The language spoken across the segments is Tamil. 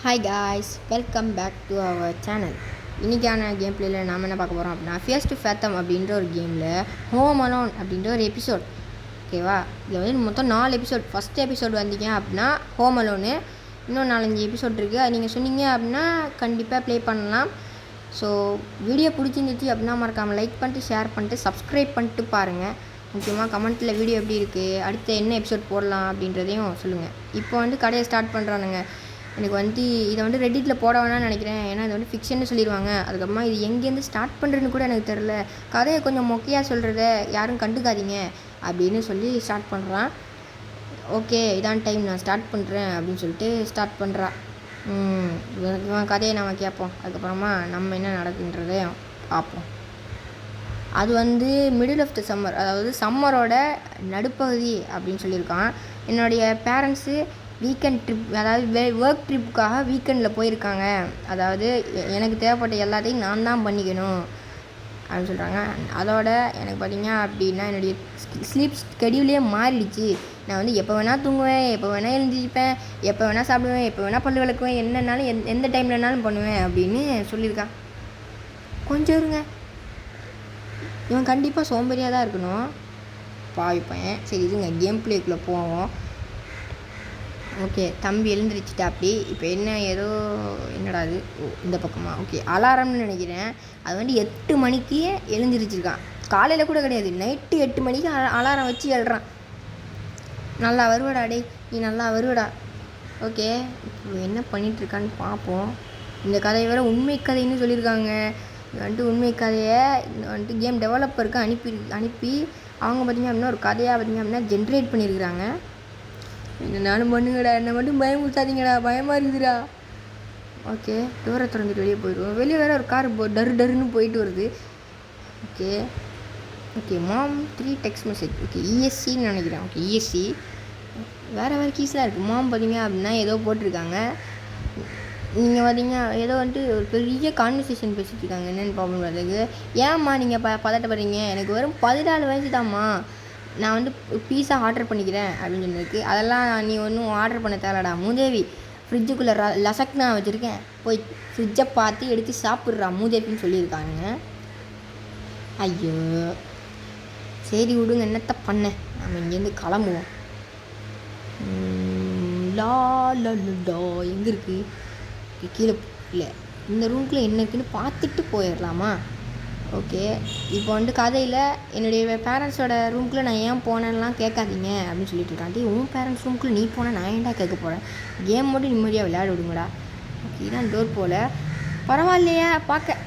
Hi guys, welcome back to our channel. இன்றைக்கான கேம் பிளேயில் நாம் என்ன பார்க்க போகிறோம் அப்படின்னா, ஃபியர்ஸ் டு ஃபேத்தம் அப்படின்ற ஒரு கேமில் ஹோம் அலோன் அப்படின்ற ஒரு எபிசோட். ஓகேவா, இதில் வந்து மொத்தம் 4 எபிசோட். ஃபஸ்ட் எபிசோட் வந்தீங்க அப்படின்னா ஹோம் அலோனு, இன்னும் 4-5 எபிசோட் இருக்குது. அது நீங்கள் சொன்னீங்க அப்படின்னா கண்டிப்பாக ப்ளே பண்ணலாம். ஸோ வீடியோ பிடிச்சிருந்துச்சு அப்படின்னா மறக்காமல் லைக் பண்ணிட்டு, ஷேர் பண்ணிட்டு, சப்ஸ்கிரைப் பண்ணிட்டு பாருங்கள். முக்கியமாக கமெண்ட்டில் வீடியோ எப்படி இருக்குது, அடுத்து என்ன எபிசோட் போடலாம் அப்படின்றதையும் சொல்லுங்கள். இப்போ வந்து கடையை ஸ்டார்ட் பண்ணுறானுங்க. எனக்கு வந்து இதை வந்து ரெடிட்டில் போட வேணாம்னு நினைக்கிறேன். ஏன்னா இது வந்து ஃபிக்ஷன்னு சொல்லிடுவாங்க. அதுக்கப்புறமா இது எங்கேருந்து ஸ்டார்ட் பண்ணுறதுன்னு கூட எனக்கு தெரில. கதையை கொஞ்சம் மொக்கையாக சொல்கிறத யாரும் கண்டுக்காதீங்க அப்படின்னு சொல்லி ஸ்டார்ட் பண்ணுறான். ஓகே, இதான் டைம், நான் ஸ்டார்ட் பண்ணுறேன் அப்படின்னு சொல்லிட்டு ஸ்டார்ட் பண்ணுறான். இவன் கதையை நம்ம கேட்போம். அதுக்கப்புறமா நம்ம என்ன நடக்குன்றதையும் பார்ப்போம். அது வந்து மிடில் ஆஃப் த சம்மர், அதாவது சம்மரோட நடுப்பகுதி அப்படின்னு சொல்லியிருக்கான். என்னுடைய பேரண்ட்ஸு வீக்கெண்ட் ட்ரிப், அதாவது ஒர்க் ட்ரிப்புக்காக வீக்கெண்டில் போயிருக்காங்க. அதாவது எனக்கு தேவைப்பட்ட எல்லாத்தையும் நான் தான் பண்ணிக்கணும் அப்படின்னு சொல்கிறாங்க. அதோட எனக்கு பார்த்திங்க அப்படின்னா என்னுடைய ஸ்லீப் ஸ்கெடியூலே மாறிடுச்சு. நான் வந்து எப்போ வேணால் தூங்குவேன், எப்போ வேணால் எழுந்திரிப்பேன், எப்போ வேணால் சாப்பிடுவேன், எப்போ வேணால் பல்லு விளக்குவேன், என்னன்னாலும் எந்த டைம்லனாலும் பண்ணுவேன் அப்படின்னு சொல்லியிருக்கான். கொஞ்சம் இருங்க, இவன் கண்டிப்பாக சோம்பேறியாக தான் இருக்கணும், பாவிப்பேன். சரி இதுங்க, கேம் பிளேக்குள்ளே போவோம். ஓகே, தம்பி எழுந்திரிச்சிட்டா. அப்படி இப்போ என்ன ஏதோ என்னடா அது, இந்த பக்கமாக ஓகே அலாரம்னு நினைக்கிறேன். அது வந்து 8 மணிக்கு எழுந்திரிச்சிருக்கான். காலையில் கூட கிடையாது, நைட்டு 8 மணிக்கு அலாரம் வச்சு எழுறான். நல்லா வருவடா டே, நீ நல்லா வருவடா. ஓகே, இப்போ என்ன பண்ணிகிட்ருக்கான்னு பார்ப்போம். இந்த கதையை வேறு உண்மை கதைன்னு சொல்லியிருக்காங்க. இது வந்துட்டு உண்மை கதையை வந்துட்டு கேம் டெவலப்பருக்கு அனுப்பி அவங்க பார்த்திங்க அப்படின்னா ஒரு கதையாக பார்த்திங்க அப்படின்னா ஜென்ரேட் பண்ணியிருக்கிறாங்க. என்னன்னாலும் பண்ணுங்கடா, என்னை மட்டும் பயமுறுத்தாதீங்கடா, பயமாக இருக்குதுடா. ஓகே, டோரை திறந்துட்டு வெளியே போயிடுவோம். வெளியே வேறு ஒரு கார் டருன்னு போயிட்டு வருது. ஓகே ஓகே மாம் 3 டெக்ஸ்ட் மெசேஜ். ஓகே இஎஸ்சின்னு நினைக்கிறேன். ஓகே இஎஸ்சி வேறு கீஸ்லாம் இருக்குது. மாம் பார்த்தீங்க அப்படின்னா ஏதோ போட்டிருக்காங்க. நீங்கள் பார்த்தீங்க ஏதோ வந்துட்டு ஒரு பெரிய கான்வர்சேஷன் பேசிகிட்டு இருக்காங்க. என்னென்னு ப்ராப்ளம் அதுக்கு. ஏம்மா நீங்கள் பதட்டப்படுறீங்க, எனக்கு வெறும் 14 வயசு தான்மா, நான் வந்து பீஸா ஆர்டர் பண்ணிக்கிறேன் அப்படின்னு சொல்லியிருக்கு. அதெல்லாம் நீ ஒன்றும் ஆர்டர் பண்ண தேவைடா மூதேவி, ஃப்ரிட்ஜுக்குள்ளே லசக்னா வச்சுருக்கேன், போய் ஃப்ரிட்ஜை பார்த்து எடுத்து சாப்பிட்றா மூதேவின்னு சொல்லியிருக்காங்க. ஐயோ சரி விடுங்க, என்னத்த பண்ண, நம்ம இங்கேருந்து கிளம்புவோம். லா லா எங்கே இருக்குது, கீழே இல்லை, இந்த ரூம்குள்ளே என்ன இருக்குன்னு பார்த்துட்டு போயிடலாமா? ஓகே, இப்போ வந்து கதையில் என்னுடைய பேரண்ட்ஸோட ரூம்குள்ளே நான் ஏன் போனேன்லாம் கேட்காதீங்க அப்படின்னு சொல்லிட்டு இருக்காண்டி, உன் பேரண்ட்ஸ் ரூம்குள்ளே நீ போனால் நான் ஏன்டா கேட்க போகிறேன், கேம் மட்டும் நிம்மதியாக விளையாட விடுங்கடா. ஓகே, இதான் டோர் போல், பரவாயில்லையா பார்க்க.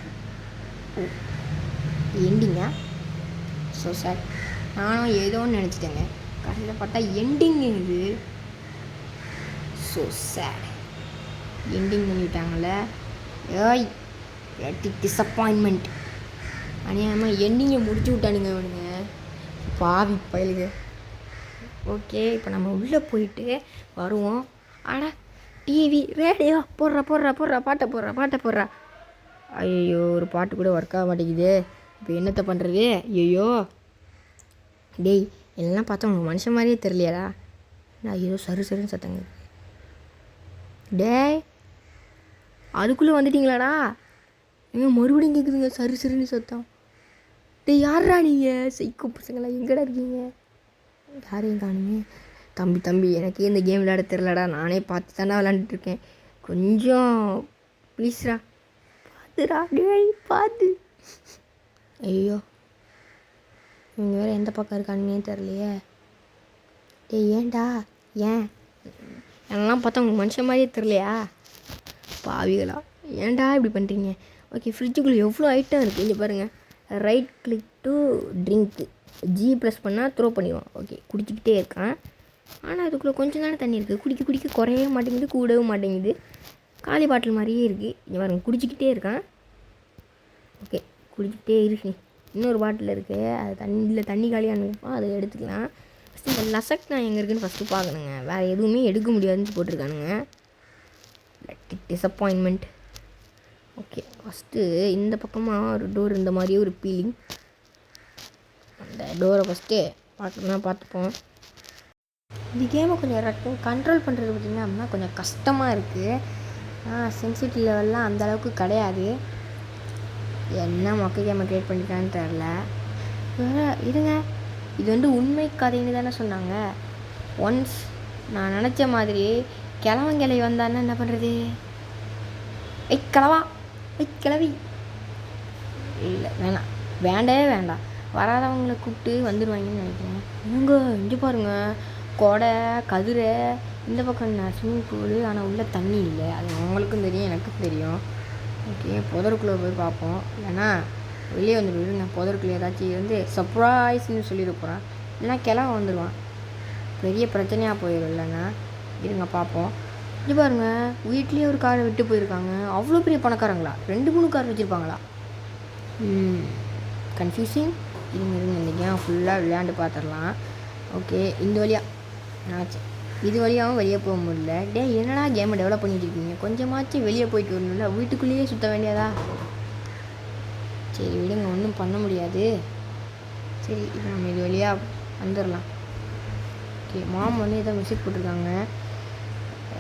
ஓ எண்டிங்கா, ஸோ சார், நானும் ஏதோன்னு நினச்சிட்டேங்க, கடைசியில் பார்த்தா எண்டிங் இது. ஸோ சேட், எண்டிங் பண்ணிவிட்டாங்கள. ஏய் டிசப்பாயின்மெண்ட், அநியாயமாக எண்டிங்கை முடிச்சு விட்டானுங்க அவனுங்க, பாவி பயலுங்க. ஓகே, இப்போ நம்ம உள்ளே போயிட்டு வருவோம். ஆனால் டிவி ரேடியோ போடுறா பாட்டை போடுறா. ஐயோ, ஒரு பாட்டு கூட ஒர்க் ஆக மாட்டேங்குது. இப்போ என்னத்தை பண்ணுறது? ஐயோ டேய், எல்லாம் பார்த்தா உனக்கு மனுஷன் மாதிரியே தெரியலையாடா. நான் ஏதோ சருன்னு சத்தங்க. டேய், அதுக்குள்ளே வந்துட்டீங்களாடா? எங்க மறுபடியும் கேட்குதுங்க சருன்னு சத்தம். டே யாரா நீங்கள், சைக்கோ பசங்களா, எங்கடா இருக்கீங்க? யாரையும் காணுங்க. தம்பி எனக்கு இந்த கேம் விளையாட தெரிலடா, நானே பார்த்து தானே விளாண்டுட்ருக்கேன், கொஞ்சம் ப்ளீஸ்ரா பார்த்துடா. டேய் பார்த்து. ஐயோ, இவங்க வேறு எந்த பக்கம் இருக்கானுன்னே தெரிலையே. டேய் ஏன்டா, ஏன் என்னெல்லாம் பார்த்தா உங்களுக்கு மனுஷன் மாதிரியே தெரிலையா பாவிகளா, ஏன்டா இப்படி பண்ணுறீங்க? ஓகே, ஃப்ரிட்ஜுக்குள்ளே எவ்வளோ ஐட்டம் இருக்குது இங்கே பாருங்கள். Right click to drink, G press பண்ணால் த்ரோ பண்ணிடுவான். ஓகே, குடிச்சிக்கிட்டே இருக்கான். ஆனால் அதுக்குள்ளே கொஞ்சம் தானே தண்ணி இருக்குது, குடிக்க குறையவே மாட்டேங்குது, கூடவும் மாட்டேங்குது, காலி பாட்டில் மாதிரியே இருக்குது. இங்கே பாருங்க, குடிச்சிக்கிட்டே இருக்கான். ஓகே, குடிச்சிக்கிட்டே இருக்கு. இன்னொரு பாட்டில் இருக்குது, அது தண்ணி காலியாக இருக்கும், அதை எடுத்துக்கலாம். ஃபஸ்ட்டு இந்த லசக் நான் எங்கே இருக்குதுன்னு ஃபஸ்ட்டு பார்க்கணுங்க. வேறு எதுவுமே எடுக்க முடியாதுன்னு போட்டிருக்கானுங்க. டிசப்பாயின்மெண்ட். ஓகே, ஃபஸ்ட்டு இந்த பக்கமாக ஒரு டோர், இந்த மாதிரியே ஒரு பீலிங். அந்த டோரை ஃபஸ்ட்டு பார்த்துப்போம். இந்த கேமை கொஞ்சம் கண்ட்ரோல் பண்ணுறது பார்த்திங்கன்னா அப்படின்னா கொஞ்சம் கஷ்டமாக இருக்குது. சென்சிட்டிவ் லெவல்லாம் அந்தளவுக்கு கிடையாது. என்ன மொக்க கேமை க்ரியேட் பண்ணிட்டான்னு தெரில. இருங்க, இது வந்து உண்மை கதைன்னு தானே சொன்னாங்க. ஒன்ஸ் நான் நினச்ச மாதிரி கிழவங்கிளை வந்தான்னா என்ன பண்ணுறது? கிழவா கிழவி இல்லை, வேண்டவே வேண்டாம். வராதவங்களை கூப்பிட்டு வந்துடுவாங்கன்னு நினைக்கிறேன். இங்கே பாருங்கள், கொடை கதிரை, இந்த பக்கம் ஸ்விம்மிங் பூலு, ஆனால் உள்ளே தண்ணி இல்லை. அது அவங்களுக்கும் தெரியும், எனக்கும் தெரியும். ஓகே, புதருக்குள்ளே போய் பார்ப்போம். இல்லைன்னா வெளியே வந்துடுங்க. புதருக்குள்ளே ஏதாச்சும் வந்து சர்ப்ரைஸ்ன்னு சொல்லிட போகிறான். இல்லைன்னா கிளம்ப வந்துடுவான். பெரிய பிரச்சனையாக போயிடும். இல்லைன்னா இருங்க பார்ப்போம். இது பாருங்கள், வீட்லேயே ஒரு காரை விட்டு போயிருக்காங்க. அவ்வளோ பெரிய பணக்காரங்களா? 2-3 கார் வச்சுருப்பாங்களா? கன்ஃபியூசிங். இருங்க இந்த கேம் ஃபுல்லாக விளையாண்டு பார்த்துடலாம். ஓகே, இந்த வழியாக நினச்சேன். இது வழியாகவும் வெளியே போக முடியல. என்னடா கேமை டெவலப் பண்ணிட்டு இருக்கீங்க? கொஞ்சமாச்சும் வெளியே போயிட்டு வரணும்ல, வீட்டுக்குள்ளேயே சுற்ற வேண்டியதா? சரி விடுங்க, ஒன்றும் பண்ண முடியாது. சரி, நம்ம இது வழியாக வந்துடலாம். ஓகே, மாம் வந்து ஏதோ மெசேஜ் போட்டிருக்காங்க.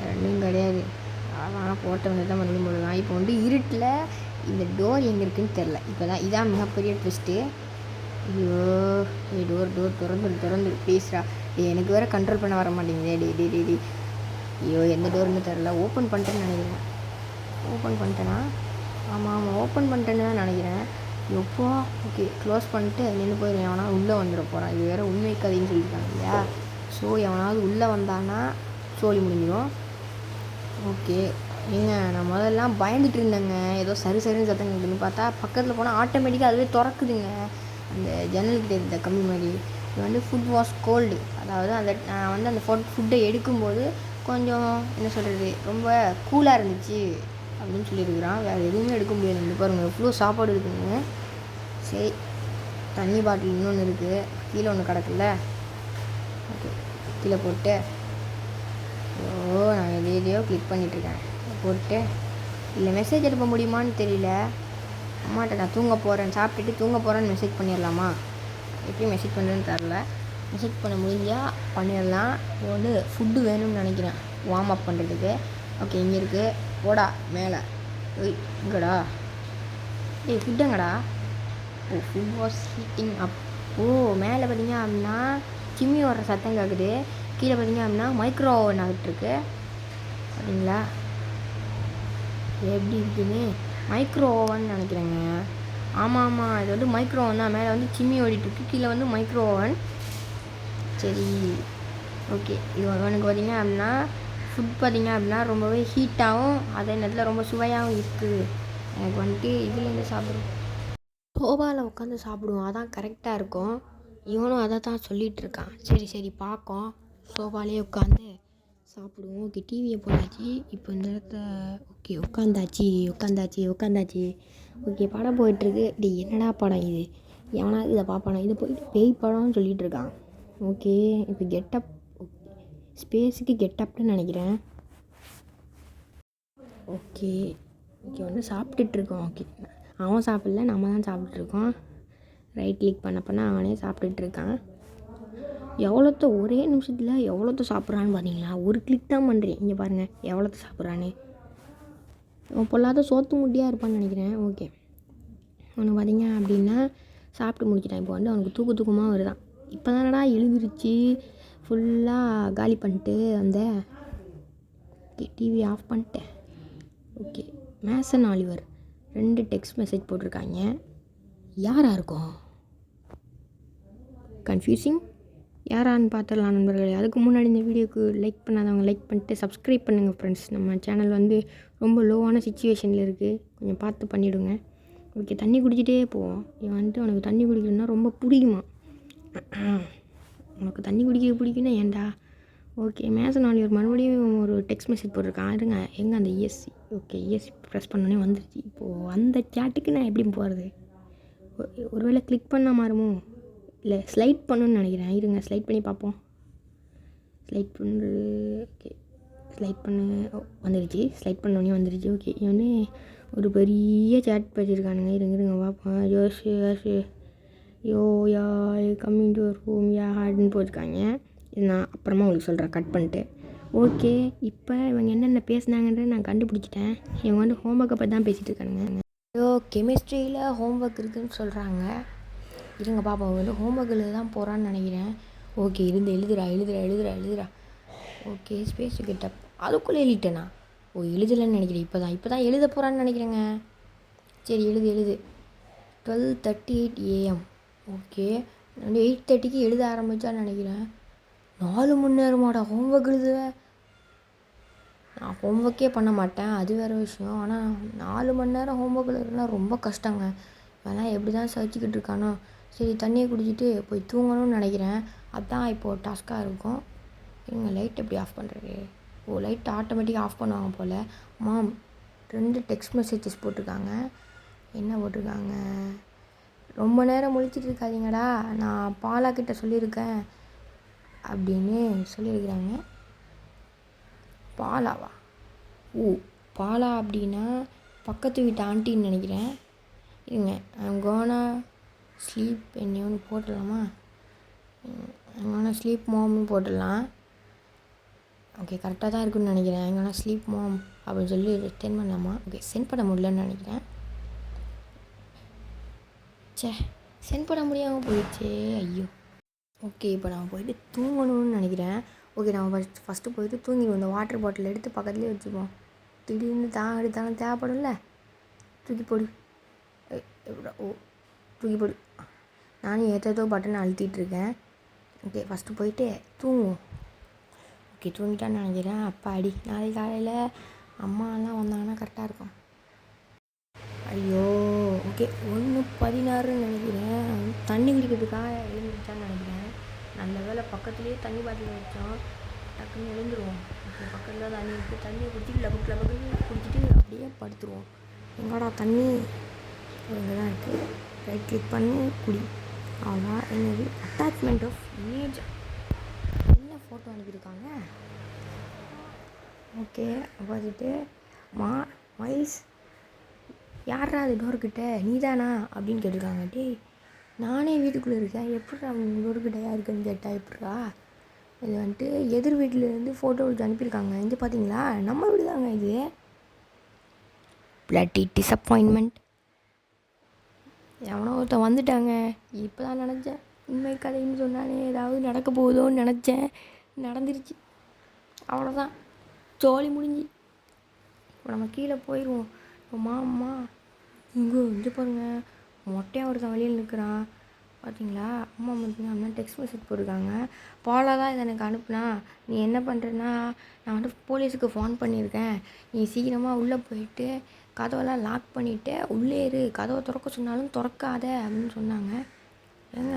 ரெண்டும் கிடையாது, ஆனால் போட்ட வந்து தான் மறுபடியும் போடலாம். இப்போ வந்து இருட்டில் இந்த டோர் எங்கே இருக்குதுன்னு தெரில. இப்போ தான் இதான் மிகப்பெரிய ட்விஸ்ட்டு. ஐயோ, டோர் திறந்து ப்ளீஸ்ரா. எனக்கு வேறு கண்ட்ரோல் பண்ண வர மாட்டேங்குது. டே. ஐயோ, எந்த டோர்னு தெரில. ஓப்பன் பண்ணிட்டேன்னு நினைக்கிறேன். ஓப்பன் பண்ணிட்டேன்னா? ஆமாம், ஓப்பன் பண்ணிட்டேன்னு தான் நினைக்கிறேன். எப்போ? ஓகே, க்ளோஸ் பண்ணிட்டு நின்று போயிடும். எவனாவது உள்ளே வந்துட போகிறான். இது வேறு உண்மை கதைன்னு சொல்லியிருக்காங்க இல்லையா? ஸோ எவனாவது உள்ளே வந்தான்னா சோழி முடிஞ்சிடும். ஓகே, நான் முதல்லாம் பயந்துட்டு இருந்தேங்க. ஏதோ சரின்னு சத்தம் கேட்குதுன்னு பார்த்தா பக்கத்தில் போனால் ஆட்டோமேட்டிக்காக அதுவே திறக்குதுங்க. அந்த ஜன்னல்கிட்ட இருந்த கம்மி மாதிரி. இது வந்து ஃபுட் வாஸ் கோல்டு. அதாவது நான் வந்து அந்த ஃபுட்டை எடுக்கும்போது கொஞ்சம் என்ன சொல்கிறது, ரொம்ப கூலாக இருந்துச்சு அப்படின்னு சொல்லியிருக்கிறான். வேறு எதுவுமே எடுக்க முடியாது. இந்த பாருங்கள், எவ்வளோ சாப்பாடு இருக்குங்க. சரி, தண்ணி பாட்டில் இன்னொன்று இருக்குது. கீழே ஒன்று கிடக்குல்ல. ஓகே, கீழே போட்டு நான் எதையோ கிளிக் பண்ணிகிட்ருக்கேன். போட்டு இல்லை மெசேஜ் அனுப்ப முடியுமான்னு தெரியல. அம்மாட்ட நான் தூங்க போகிறேன், சாப்பிட்டுட்டு தூங்க போகிறேன்னு மெசேஜ் பண்ணிடலாமா? எப்படி மெசேஜ் பண்ணுறேன்னு தெரில. மெசேஜ் பண்ண முடிஞ்சால் பண்ணிடலாம். இப்போ வந்து ஃபுட்டு வேணும்னு நினைக்கிறேன், வார்ம் அப் பண்ணுறதுக்கு. ஓகே, இங்கே இருக்குது. ஓடா மேலே. இங்கடா. ஃபுட்டுங்கடா. ஃபுட் வாஸ் ஹீட்டிங் அப். மேலே பார்த்தீங்க அப்படின்னா சிம்மி வர்ற சத்தம் கேட்குது. கீழே பார்த்தீங்க அப்படின்னா மைக்ரோ ஓவன் ஆகிட்டுருக்கு. பார்த்தீங்களா எப்படி இருக்குன்னு? மைக்ரோ ஓவன் நினைக்கிறேங்க. ஆமாம், இது வந்து மைக்ரோ ஓவன் தான். மேலே வந்து சிம்மி ஓடிட்டுருக்கு, கீழே வந்து மைக்ரோ ஓவன். சரி, ஓகே. இது எனக்கு பார்த்திங்க அப்படின்னா ஃபுட் பார்த்திங்க அப்படின்னா ரொம்பவே ஹீட்டாகவும் அதே நேரத்தில் ரொம்ப சுவையாகவும் இருக்குது. எனக்கு வந்துட்டு இதுலேருந்து சாப்பிடுவோம், சோபாவில் உட்காந்து சாப்பிடுவோம், அதான் கரெக்டாக இருக்கும். இவனும் அதை தான் சொல்லிகிட்ருக்கான். சரி பார்க்கோம், சோபாலே உட்காந்து சாப்பிடுவோம். ஓகே, டிவியை போட்டாச்சு. இப்போ இந்த இடத்த ஓகே உட்காந்தாச்சு. ஓகே, படம் போயிட்டுருக்கு. என்னடா படம் இது? எவனாவது இதை பார்ப்பானா? இதை போயிட்டு பேய் படம்னு சொல்லிகிட்டு இருக்கான். ஓகே, இப்போ கெட்டப், ஸ்பேஸுக்கு கெட்டப்னு நினைக்கிறேன். ஓகே வந்து சாப்பிட்டுட்ருக்கோம். ஓகே, அவன் சாப்பிடல, நம்ம தான் சாப்பிட்டுட்ருக்கோம். ரைட் கிளிக் பண்ண அவனே சாப்பிட்டுட்ருக்கான். எவ்வளோத்த ஒரே நிமிஷத்தில் எவ்வளோத்த சாப்பிட்றான்னு பார்த்தீங்களா? ஒரு கிளிக் தான் பண்ணுறேன். இங்கே பாருங்கள் எவ்வளோத்த சாப்பிட்றான்னு. அவன் பொல்லாத சோத்து முட்டியாக இருப்பான்னு நினைக்கிறேன். ஓகே, அவனுக்கு பார்த்தீங்க அப்படின்னா சாப்பிட்டு முடிச்சிட்டான். இப்போ வந்து அவனுக்கு தூக்கமாக வருதான். இப்போ தானடா எழுந்திருச்சு ஃபுல்லாக காலி பண்ணிட்டு அந்த டிவி ஆஃப் பண்ணிட்டேன். Okay, Mason Oliver 2 text message போட்டிருக்காங்க. யாராக இருக்கும்? கன்ஃபியூசிங். யாரான்னு பார்த்துடலாம் நண்பர்களே. அதுக்கு முன்னாடி இந்த வீடியோக்கு லைக் பண்ணாதவங்க லைக் பண்ணிட்டு சப்ஸ்கிரைப் பண்ணுங்கள் ஃப்ரெண்ட்ஸ். நம்ம சேனல் வந்து ரொம்ப லோவான சிச்சுவேஷனில் இருக்குது, கொஞ்சம் பார்த்து பண்ணிவிடுங்க. ஓகே, தண்ணி குடிச்சிட்டே போவோம். இவன் வந்துட்டு உனக்கு தண்ணி குடிக்கணும்னா ரொம்ப பிடிக்குமா? உனக்கு தண்ணி குடிக்க பிடிக்குன்னா ஏன்டா? ஓகே, மேசன் ஆலிவர் மறுபடியும் ஒரு டெக்ஸ்ட் மெசேஜ் போட்டிருக்கான். இருங்க, எங்கே அந்த இஎஸ்சி? ஓகே, இஎஸ்சி ப்ரெஸ் பண்ணோன்னே வந்துருச்சு. இப்போது அந்த சேட்டுக்கு நான் எப்படி போகிறது? ஒருவேளை கிளிக் பண்ணால் மாறுமோ? இல்லை, ஸ்லைட் பண்ணணுன்னு நினைக்கிறேன். இருங்க, ஸ்லைட் பண்ணி பார்ப்போம். ஸ்லைட் பண்ணுறது. ஓகே, ஸ்லைட் பண்ண வந்துடுச்சு. ஸ்லைட் பண்ணோடனே வந்துடுச்சு. ஓகே, இவனே ஒரு பெரிய சேட் வச்சுருக்கானுங்க. இருங்க பார்ப்போம். யோஸ் யோ யா கம்மிங் டு ரூம் யா ஹார்டுன்னு போட்டிருக்காங்க. இது நான் அப்புறமா உங்களுக்கு சொல்கிறேன் கட் பண்ணிட்டு. ஓகே, இப்போ இவங்க என்னென்ன பேசுனாங்கன்றதை நான் கண்டுபிடிச்சிட்டேன். இவங்க வந்து ஹோம்ஒர்க்கை பற்றி தான் பேசிகிட்டு இருக்கானுங்க. ஏதோ கெமிஸ்ட்ரியில் ஹோம்ஒர்க் இருக்குதுன்னு சொல்கிறாங்க. இருங்க பாப்பா வந்து ஹோம்ஒர்க் எழுத தான் போகிறான்னு நினைக்கிறேன். ஓகே, இருந்து எழுதுறா. ஓகே, ஸ்பேஸ் கிட்டப் அதுக்குள்ளே எழுதிட்டேனா? எழுதலைன்னு நினைக்கிறேன். இப்போ தான் எழுத போகிறான்னு நினைக்கிறேங்க. சரி, எழுது. 12:38 AM. ஓகே, நான் 8:30க்கு எழுத ஆரம்பித்தான்னு நினைக்கிறேன். 4 மணி நேரமாடா ஹோம்ஒர்க் எழுதுவேன்? நான் ஹோம்ஒர்க்கே பண்ண மாட்டேன், அது வேறு விஷயம். ஆனால் 4 மணி நேரம் ஹோம்ஒர்க் எழுதுனா ரொம்ப கஷ்டங்க. அதெல்லாம் எப்படி தான் சகிச்சிக்கிட்டு இருக்கானோ. சரி, தண்ணியை குடிச்சிட்டு போய் தூங்கணும்னு நினைக்கிறேன். அதுதான் இப்போது டாஸ்க்காக இருக்கும். இவங்க லைட் எப்படி ஆஃப் பண்ணுறது? லைட் ஆட்டோமேட்டிக்காக ஆஃப் பண்ணுவாங்க போல். மாம் 2 டெக்ஸ்ட் மெசேஜஸ் போட்டிருக்காங்க. என்ன போட்டிருக்காங்க? ரொம்ப நேரம் முழிச்சிட்டு இருக்காதீங்கடா, நான் பாலா கிட்ட சொல்லியிருக்கேன் அப்படின்னு சொல்லியிருக்கிறாங்க. பாலாவா? பாலா அப்படின்னா பக்கத்து வீட்டு ஆண்டின்னு நினைக்கிறேன். இருங்க, ஐம் கோனா ஸ்லீப் என்னன்னு போட்டுடலாமா? ஐம் கோனா ஸ்லீப் மாம்னு போட்டுடலாம். ஓகே, கரெக்டாக தான் இருக்குன்னு நினைக்கிறேன். ஐம் கோனா ஸ்லீப் மாம் அப்படின்னு சொல்லி சென்ட் பண்ணலாமா? ஓகே, சென்ட் பண்ண முடியலன்னு நினைக்கிறேன். சென்ட் பண்ண முடியாமல் போயிடுச்சே, ஐயோ. ஓகே, இப்போ நான் போயிட்டு தூங்கணும்னு நினைக்கிறேன். ஓகே, நம்ம ஃபஸ்ட்டு போயிட்டு தூங்கிடுவோம். இந்த வாட்டர் பாட்டில் எடுத்து பக்கத்துலேயே வச்சுப்போம். திடீர்னு எடுத்தாலும் தேவைப்படும்ல. தூக்கி போடு. தூக்கி போடு. நானும் ஏற்றதோ பட்டன் அழுத்திட்டுருக்கேன். ஓகே, ஃபஸ்ட்டு போயிட்டு தூங்குவோம். ஓகே, தூங்கிட்டான்னு நினைக்கிறேன். அப்பாடி, நாளைக்கு காலையில் அம்மாலாம் வந்தாங்கன்னா கரெக்டாக இருக்கும். ஐயோ, ஓகே, 1:16ன்னு நினைக்கிறேன். தண்ணி குடிக்கிறதுக்காக எழுந்துச்சான்னு நினைக்கிறேன். நல்ல வேலை பக்கத்துலேயே தண்ணி பாட்டில் வச்சோம். டக்குன்னு எழுந்துருவோம். ஓகே, பக்கத்தில் தண்ணி இருக்குது. தண்ணியை குடிச்சிட்டு லபக்குன்னு குடிச்சிட்டு அப்படியே படுத்துருவோம். எங்கடா தண்ணி? இங்கே தான் இருக்குது. ரைட் கிளிக் பண்ணி குடி. அவ்வளோதான். என்னது அட்டாச்மெண்ட் ஆஃப் இமேஜ்? என்ன ஃபோட்டோ அனுப்பியிருக்காங்க? ஓகே, பார்த்துட்டு மைல்ஸ் யாரா அது டோர்கிட்ட? நீ தானா அப்படின்னு கேட்டிருக்காங்க. டேய், நானே வீட்டுக்குள்ளே இருக்கேன், எப்படிடா டோர்கிட்ட யாருக்குன்னு கேட்டால் எப்படிரா? இது வந்துட்டு எதிர் வீட்டிலேருந்து ஃபோட்டோ எடுத்து அனுப்பியிருக்காங்க. இங்கே பார்த்தீங்களா, நம்ம வீடு தாங்க இது. Bloody disappointment. எவனோ ஒருத்தன் வந்துட்டாங்க. இப்போ தான் நினச்சேன் உண்மை கதைன்னு சொன்னானே ஏதாவது நடக்க போகுதோன்னு நினச்சேன். நடந்துருச்சு. அவ்வளோதான், ஜோலி முடிஞ்சு. இப்போ நம்ம கீழே போயிடுவோம். அம்மா இங்கே பாருங்கள், மொட்டையாக ஒருத்தன் வெளியில் நிற்கிறான். பார்த்தீங்களா? அம்மா பார்த்தீங்கன்னா அம்மா டெக்ஸ்ட் மெசேஜ் போட்டிருக்காங்க. பாலா தான் இதை எனக்கு அனுப்புனா. நீ என்ன பண்ணுறேன்னா, நான் வந்து போலீஸுக்கு ஃபோன் பண்ணியிருக்கேன். நீ சீக்கிரமாக உள்ளே போயிட்டு கதவெல்லாம் லாக் பண்ணிவிட்டு உள்ளே இரு, கதவை திறக்க சொன்னாலும் திறக்காத அப்படின்னு சொன்னாங்க. ஏங்க,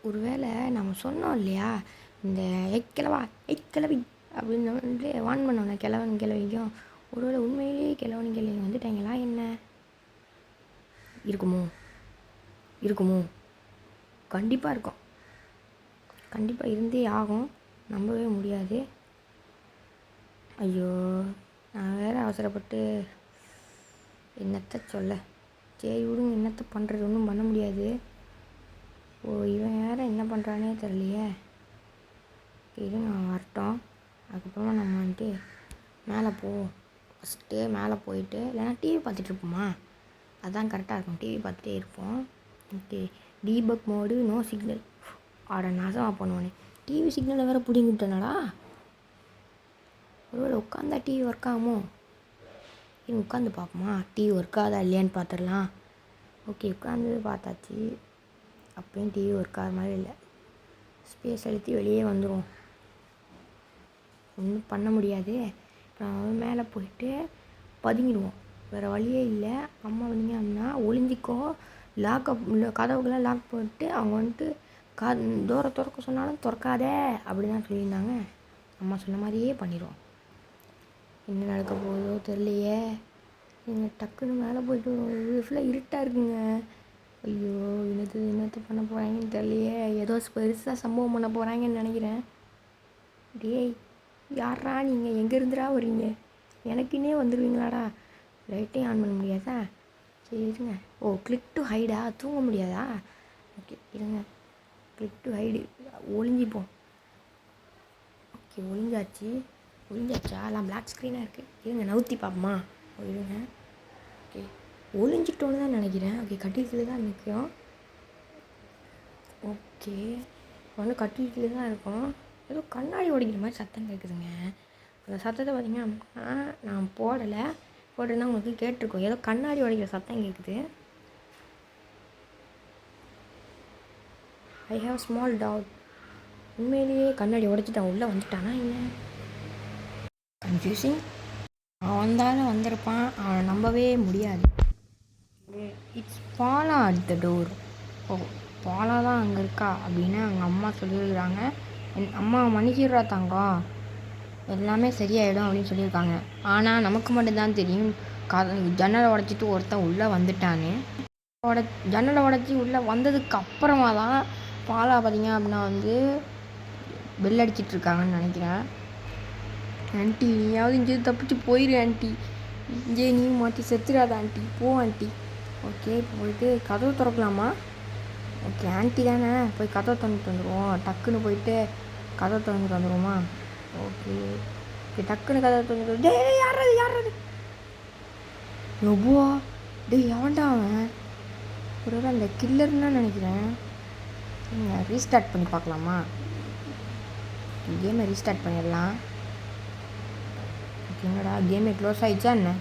ஒரு வேளை நம்ம சொன்னோம் இல்லையா, இந்த கிளவி அப்படின்னு வந்து வான் பண்ணோம்ல கிழவிக்கும், ஒரு வேளை உண்மையிலேயே கிழவிங்க வந்துட்டாங்களா என்ன? இருக்குமோ? கண்டிப்பாக இருக்கும். கண்டிப்பாக இருந்தே ஆகும். நம்பவே முடியாது. ஐயோ, நான் வேறு அவசரப்பட்டு என்னத்தை சொல்ல. சரி விடுங்க, என்னத்தை பண்ணுறது, ஒன்றும் பண்ண முடியாது. இவன் வேறு என்ன பண்ணுறானே தெரியலையே. இது நான் வரட்டும், அதுக்கப்புறமா நம்ம வந்துட்டு மேலே போவோம். ஃபஸ்ட்டு மேலே போயிட்டு இல்லைனா டிவி பார்த்துட்ருப்போமா, அதுதான் கரெக்டாக இருக்கும். டிவி பார்த்துட்டே இருப்போம். Okay, debug mode no signal. நாசமாக பண்ணுவானே, டிவி சிக்னலை வேறு பிடிங்கிட்டேனடா. ஒருவேளை உட்காந்தா டிவி ஒர்க் ஆகுமோ? உட்காந்து பார்ப்போமா, டிவி ஒர்க் ஆகுதா இல்லையான்னு பார்த்துடலாம். ஓகே, உட்காந்து பார்த்தாச்சு. அப்பயும் டிவி ஒர்க் ஆகிற மாதிரி இல்லை. ஸ்பேஸ் அழுத்தி வெளியே வந்துடுவோம். ஒன்றும் பண்ண முடியாது. அப்புறம் மேலே போயிட்டு பதுங்கிடுவோம். வேறு வழியே இல்லை. அம்மா வந்தீங்க அப்படின்னா ஒளிஞ்சிக்கோ, கதவுக்கெல்லாம் லாக் போட்டு அவங்க வந்துட்டு டோரை திறக்க சொன்னாலும் திறக்காதே அப்படி தான் சொல்லியிருந்தாங்க. அம்மா சொன்ன மாதிரியே பண்ணிடுவோம். என்ன நடக்க போகுதோ தெரியலையே. நீங்கள் டக்குன்னு மேலே போயிட்டு ஃபுல்லாக இருட்டாக இருக்குங்க. ஐயோ, என்னத்தை பண்ண போகிறாங்கன்னு தெரியலையே. ஏதோ பெருசாக சம்பவம் பண்ண போகிறாங்கன்னு நினைக்கிறேன். டேய், யாரா நீங்கள்? எங்கே இருந்துடா வரீங்க? எனக்குன்னே வந்துடுவீங்களாடா? லைட்டையும் ஆன் பண்ண முடியாதா? சரி இருங்க. கிளிக் டு ஹைடா? தூங்க முடியாதா? ஓகே இருங்க, கிளிக் டு ஹைடு, ஒளிஞ்சிப்போம். ஓகே, ஒளிஞ்சாச்சு. ஒழிஞ்சாச்சா எல்லாம் பிளாக் ஸ்க்ரீனாக இருக்குது. இருங்க நவுத்தி பார்ப்போமா? இருங்க. ஓகே ஒழிஞ்சிட்டோன்னு தான் நினைக்கிறேன். ஓகே கட்டில் தான் நிற்கும். ஓகே வந்து கட்டில் தான் இருக்கும். ஏதோ கண்ணாடி உடைக்கிற மாதிரி சத்தம் கேட்குதுங்க. அந்த சத்தத்தை பார்த்தீங்கன்னா நான் போட்டேன்னா உங்களுக்கு கேட்டிருக்கோம். ஏதோ கண்ணாடி உடைக்கிற சத்தம் கேட்குது. I have small talk. உண்மையிலேயே கண்ணாடி உடைச்சிட்டான். உள்ளே வந்துட்டானா என்ன? கன்ஃபியூசிங். அவன் வந்தாலும் வந்திருப்பான். அவனை நம்பவே முடியாது. It's Bala at the door. ஓ பாலா தான் அங்கே இருக்கா அப்படின்னு அவங்க அம்மா சொல்லியிருக்கிறாங்க. என் அம்மா மன்னிச்சிடுறா தங்கம், எல்லாமே சரியாயிடும் அப்படின்னு சொல்லியிருக்காங்க. ஆனால் நமக்கு மட்டும்தான் தெரியும் ஜன்னலை உடச்சிட்டு ஒருத்தன் உள்ளே வந்துட்டான்னு. ஜன்னலை உடச்சி உள்ளே வந்ததுக்கு அப்புறமா தான் பாலா பார்த்தீங்க அப்படின்னா வந்து பெல் அடிச்சிட்ருக்காங்கன்னு நினைக்கிறேன். ஆண்டி நீயாவது இங்கே தப்பிச்சு போயிரு ஆண்டி, இங்கே நீ மாட்டி செத்துடாத ஆண்டி, போ ஆண்டி. ஓகே இப்போ போயிட்டு கதவு திறக்கலாமா? ஓகே ஆண்டி தானே, போய் கதவை திறந்துட்டு வந்துடுவோம். டக்குன்னு போயிட்டு கதவை திறந்துட்டு வந்துடுவோமா? ஓகே ஓகே டக்குன்னு கதவை திறந்துட்டு டே யாராது எவ்வளோ டேய் எவன்டா அவன்? ஒரு வேளை அந்த கில்லர்னு தான் நினைக்கிறேன். நீங்கள் ரீஸ்டார்ட் பண்ணி பார்க்கலாமா? கேமை ரீஸ்டார்ட் பண்ணிடலாம். ஓகேங்கடா கேமே க்ளோஸ் ஆகிடுச்சா என்ன?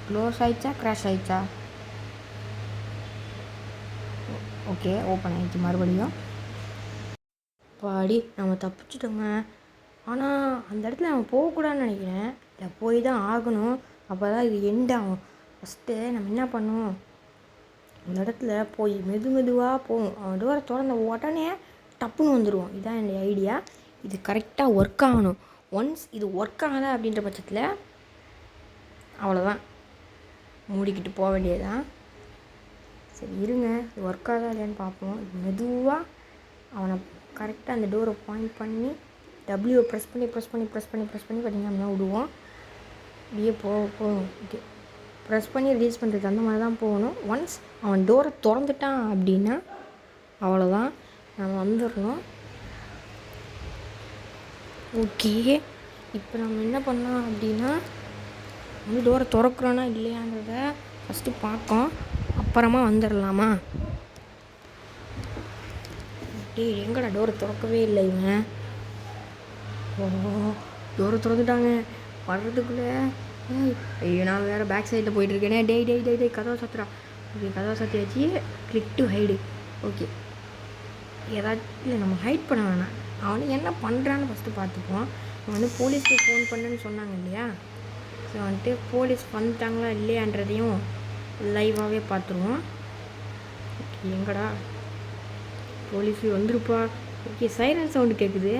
க்ளோஸ் ஆகிடுச்சா க்ராஷ் ஆகிடுச்சா? ஓகே ஓப்பன் ஆகிடுச்சு மறுபடியும். பாடி நம்ம தப்பிச்சிட்டோங்க. ஆனால் அந்த இடத்துல நம்ம போகக்கூடாதுன்னு நினைக்கிறேன். இல்லை போய் தான் ஆகணும். அப்போ தான் இது எண்ட் ஆகும். ஃபஸ்ட்டு நம்ம என்ன பண்ணுவோம், அந்த இடத்துல போய் மெதுவாக போவோம். அவன் டோரை திறந்த உடனே டப்புன்னு வந்துடுவோம். இதுதான் என்னுடைய ஐடியா. இது கரெக்டாக ஒர்க் ஆகணும். ஒன்ஸ் இது ஒர்க் ஆகலை அப்படின்ற பட்சத்தில் அவ்வளோதான், மூடிக்கிட்டு போக வேண்டியதுதான். சரி இருங்க, இது ஒர்க் ஆகுதா இல்லையான்னு பார்ப்போம். மெதுவாக அவனை கரெக்டாக அந்த டோரை பாயிண்ட் பண்ணி டபிள்யூவை ப்ரெஸ் பண்ணி பார்த்திங்க அப்படின்னா விடுவோம். அப்படியே போகும். ஓகே ப்ரெஸ் பண்ணி ரிலீஸ் பண்ணுறது அந்த மாதிரி தான் போகணும். ஒன்ஸ் அவன் டோரை திறந்துட்டான் அப்படின்னா அவ்வளோதான், நம்ம வந்துடணும். ஓகே இப்போ நம்ம என்ன பண்ணலாம் அப்படின்னா வந்து டோரை திறக்கிறோன்னா இல்லையான்றத ஃபஸ்ட்டு பார்க்கோம், அப்புறமா வந்துடலாமா? டே எங்கடா டோரை திறக்கவே இல்லை இவன். ஓ டோரை திறந்துட்டாங்க. வர்றதுக்குள்ளே ஐயோ நான் வேறு பேக் சைடில் போயிட்டுருக்கேனே. டேய் கதவை சாத்துறா. ஓகே கதவை சாத்தியாச்சு. Click to hide. ஓகே ஏதாச்சும் இல்லை நம்ம ஹைட் பண்ண வேணாம். அவனு என்ன பண்ணுறான்னு ஃபஸ்ட்டு பார்த்துப்போம். அவன் வந்து போலீஸ்க்கு ஃபோன் பண்ணுன்னு சொன்னாங்க இல்லையா? ஸோ வந்துட்டு போலீஸ் வந்துட்டாங்களா இல்லையான்றதையும் லைவாகவே பார்த்துருவோம். ஓகே எங்கடா போலீஸ் வந்துருப்பா. ஓகே சைரன் சவுண்டு கேட்குது.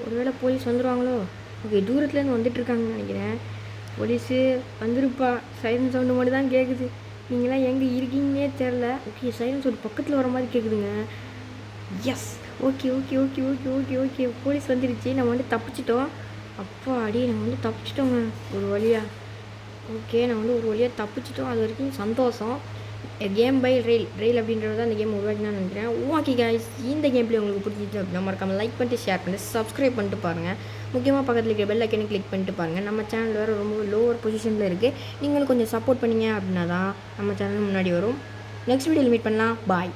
ஒருவேளை போலீஸ் வந்துடுவாங்களோ? ஓகே தூரத்துலேருந்து வந்துட்டுருக்காங்கன்னு நினைக்கிறேன். போலீஸு வந்துருப்பா. சைரன் சவுண்டு மட்டும் தான் கேட்குது. நீங்களாம் எங்கே இருக்கீங்கன்னே தெரில. ஓகே சைரன் சவுண்டு பக்கத்தில் வர மாதிரி கேட்குதுங்க. எஸ் ஓகே போலீஸ் வந்துடுச்சு. நம்ம வந்து தப்பிச்சிட்டோம். அப்பா அடி நம்ம வந்து தப்பிச்சிட்டோங்க ஒரு வழியாக. ஓகே நம்ம வந்து ஒரு வழியாக தப்பிச்சிட்டோம். அது வரைக்கும் சந்தோஷம். கேம் பை ரெயில் அப்படின்றது தான் அந்த கேம் உருவாக்கினான்னு நினைக்கிறேன். ஓகே கைஸ், இந்த கேம் பிளே உங்களுக்கு பிடிச்சிச்சு அப்படின்னா மறக்காம லைக் பண்ணிட்டு ஷேர் பண்ணிட்டு சப்ஸ்கிரைப் பண்ணிட்டு பாருங்கள். முக்கியமாக பக்கத்தில் இருக்கிற பெல் ஐக்கனை கிளிக் பண்ணிட்டு பாருங்கள். நம்ம சேனல் வேறு ரொம்ப லோவர் பொசிஷனில் இருக்குது. நீங்களும் கொஞ்சம் சப்போர்ட் பண்ணிங்க அப்படின்னா தான் நம்ம சேனல் முன்னாடி வரும். நெக்ஸ்ட் வீடியோவில் மீட் பண்ணலாம். பாய்.